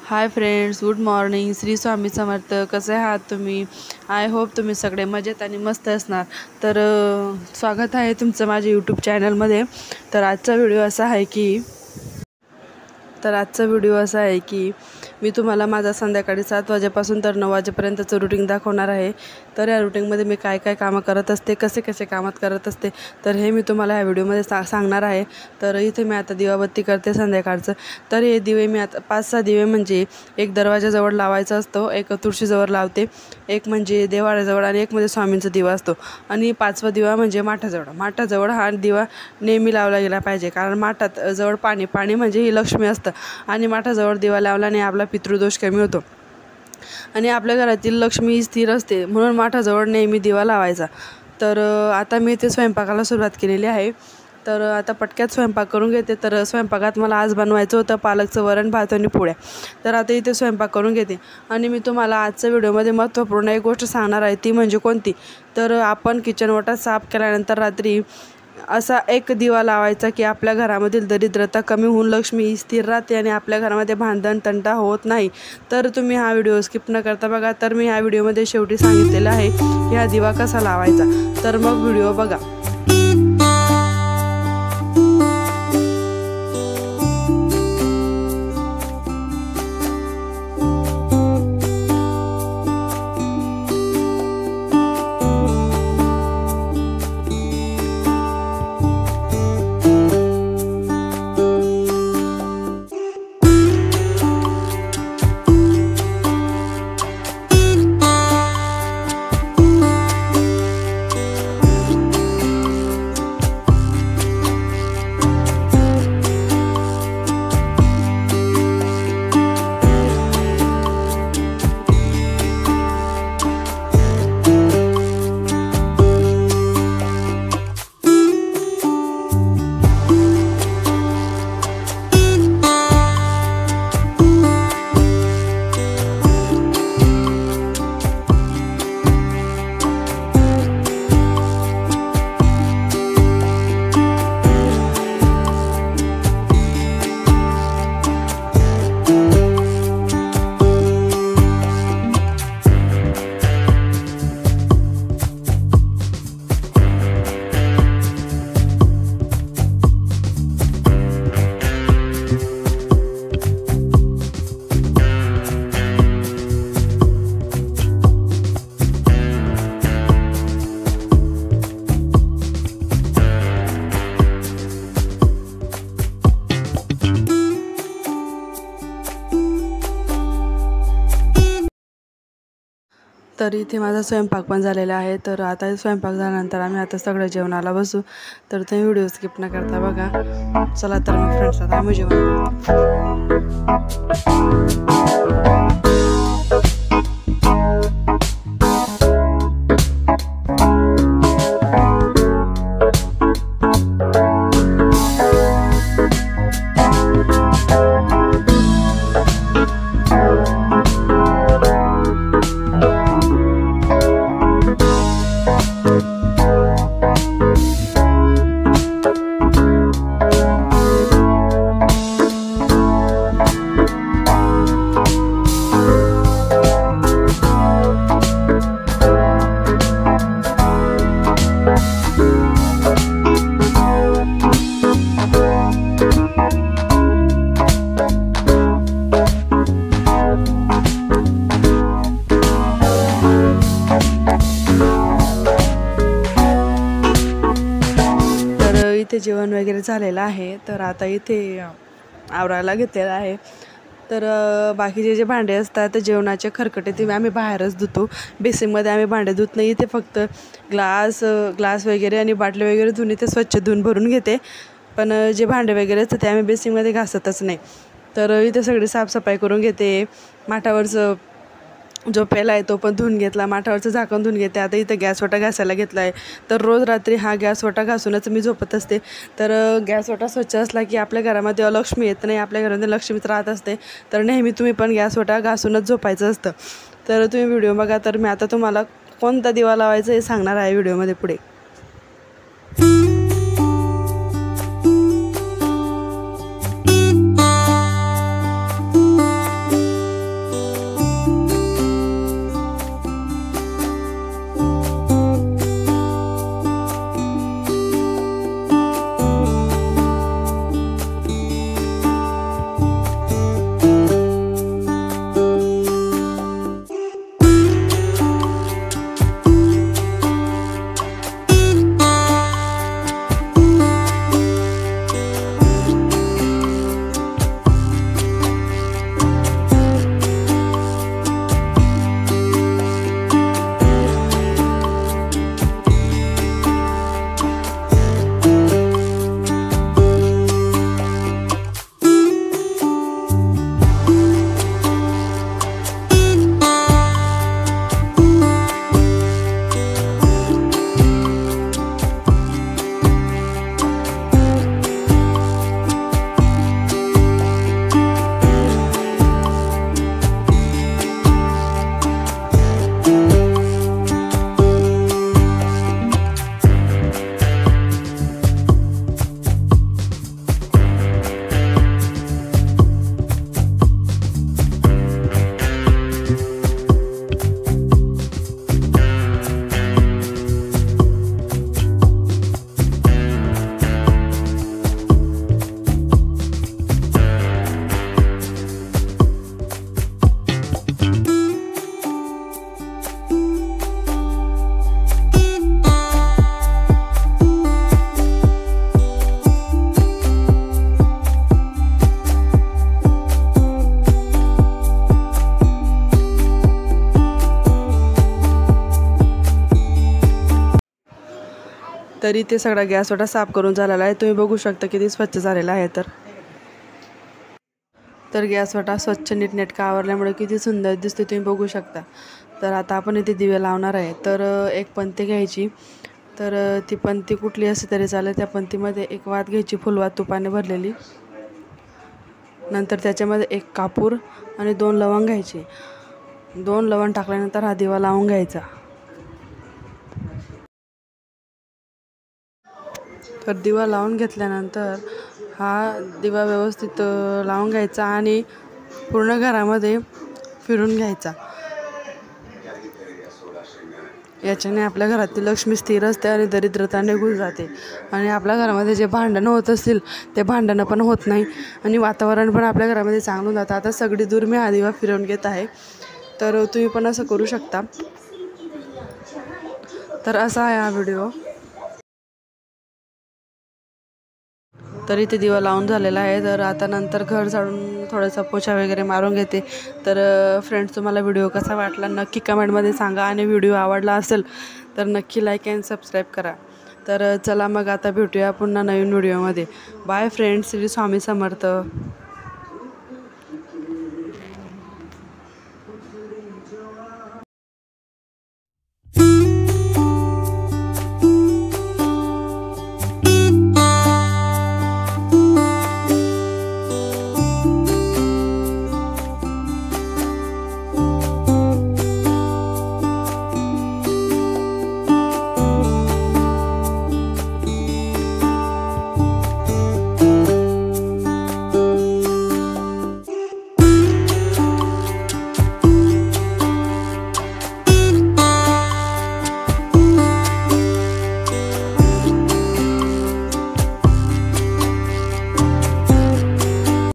हाय friends, good morning. Shri Swami Samarth. कसे आहात तुम्ही? आय होप तुम्ही सगळे मजेत आणि मस्त असणार. तर स्वागत आहे तुमचं माझ्या यूट्यूब चॅनलमध्ये. तर आजचा व्हिडिओ असा आहे की मी तुम्हाला माझा संध्याकाळी 7 वाजेपासून तर 9 वाजेपर्यंतचं रुटीन दाखवणार आहे. तर या रुटीनमध्ये मी काय काय कामं करत असते, कसे कामात करत असते, तर हे मी तुम्हाला या व्हिडिओमध्ये सांगणार आहे. तर इथे मी आता दिवाबत्ती करते संध्याकाळचं. तर हे दिवे मी आता 5-6 दिवे म्हणजे एक दरवाजाजवळ लावायचा असतो, एक तुळशीजवळ लावते, एक म्हणजे देवाऱ्याजवळ आणि एक म्हणजे स्वामींचा दिवा असतो. आणि 5वा दिवा म्हणजे माठाजवळ हा दिवा नेहमी लावला गेला पाहिजे. कारण माठात जवळ पाणी म्हणजे ही लक्ष्मी असतं आणि माठाजवळ दिवा लावल्याने आपला पितृदोष कमी होतो आणि आपल्या घरातील लक्ष्मी स्थिर असते. म्हणून माठाजवळ नेहमी दिवा लावायचा. तर आता मी इथे स्वयंपाकाला सुरुवात केलेली आहे. तर आता पटक्यात स्वयंपाक करून घेते. तर स्वयंपाकात मला आज बनवायचं होतं पालकचं वरण, भात आणि पोळ्या. तर आता इथे स्वयंपाक करून घेते आणि मी तुम्हाला आजच्या व्हिडिओमध्ये महत्त्वपूर्ण एक गोष्ट सांगणार आहे. ती म्हणजे कोणती? तर आपण किचन ओटा साफ केल्यानंतर रात्री असा एक दिवा लावायचा की आपल्या घरामधील दरिद्रता कमी होऊन लक्ष्मी स्थिर राहते आणि आपल्या घरामध्ये भांडण तंटा होत नाही. तर तुम्ही हा व्हिडिओ स्किप न करता बघा. तर मी ह्या व्हिडिओमध्ये शेवटी सांगितलेलं आहे की हा दिवा कसा लावायचा. तर मग व्हिडिओ बघा. तर इथे माझा स्वयंपाक पण झालेला आहे. तर आता स्वयंपाक झाल्यानंतर आम्ही आता सगळं जेवणाला बसू. तर तुम्ही व्हिडिओ स्किप न करता बघा. चला तर मग फ्रेंड्स, आता आम्ही जेवण इथे जेवण वगैरे झालेलं आहे. तर आता इथे आवरायला घेतलेलं आहे. तर बाकीचे जे भांडे असतात जेवणाचे खरकटे ते आम्ही बाहेरच धुतो. बेसिनमध्ये आम्ही भांडे धुत नाही. ते फक्त ग्लास वगैरे आणि बाटले वगैरे धुणे ते स्वच्छ धुवून भरून घेते. पण जे भांडे वगैरे असतात ते आम्ही बेसिनमध्ये घासतच नाही. तर इथे सगळी साफसफाई करून घेते. माठावरचं जो पेला आहे तो पण धुवून घेतला. माठावरचं झाकण धुवून घेते. आता इथं गॅस ओटा घासायला घेतला आहे. तर रोज रात्री हा गॅस ओटा घासूनच मी झोपत असते. तर गॅस ओटा स्वच्छ असला की आपल्या घरामध्ये अलक्ष्मी येत नाही, आपल्या घरामध्ये लक्ष्मीच राहत असते. तर नेहमी तुम्ही पण गॅस ओटा घासूनच झोपायचं असतं. तर तुम्ही व्हिडिओ बघा. तर मी आता तुम्हाला कोणता दिवा लावायचा हे सांगणार आहे व्हिडिओमध्ये पुढे. तरी ते सगळा गॅस ओटा साफ करून झालेला आहे. तुम्ही बघू शकता किती स्वच्छ झालेला आहे. तर गॅस ओटा स्वच्छ नीटनेटका आवरल्यामुळे किती सुंदर दिसते तुम्ही बघू शकता. तर आता आपण इथे दिवे लावणार आहे. तर एक पंती घ्यायची. तर ती पंती कुठली असते तरी चालेल. त्या पंतीमध्ये एक वात घ्यायची, फुलवात तुपाने भरलेली. नंतर त्याच्यामध्ये एक कापूर आणि 2 लवंग घ्यायची. 2 लवंग टाकल्यानंतर हा दिवा लावून घ्यायचा. तर दिवा लावून घेतल्यानंतर हा दिवा व्यवस्थित लावून घ्यायचा आणि पूर्ण घरामध्ये फिरून घ्यायचा. याच्याने आपल्या घरातील लक्ष्मी स्थिर असते आणि दरिद्रता निघून जाते. आणि आपल्या घरामध्ये जे भांडणं होत असतील ते भांडणं पण होत नाही आणि वातावरण पण आपल्या घरामध्ये चांगलं जातं. आता सगळी दूर मी हा दिवा फिरवून घेत आहे. तर तुम्ही पण असं करू शकता. तर असा आहे हा व्हिडिओ. तर इथे दिवा लावून झालेला आहे. तर आता नंतर घर झाडून थोडासा पोछा वगैरे मारून घेते. तर फ्रेंड्स, तुम्हाला व्हिडिओ कसा वाटला नक्की कमेंटमध्ये सांगा. आणि व्हिडिओ आवडला असेल तर नक्की लाईक अँड सबस्क्राईब करा. तर चला मग आता भेटूया पुन्हा नवीन व्हिडिओमध्ये. Bye friends. श्री स्वामी समर्थ.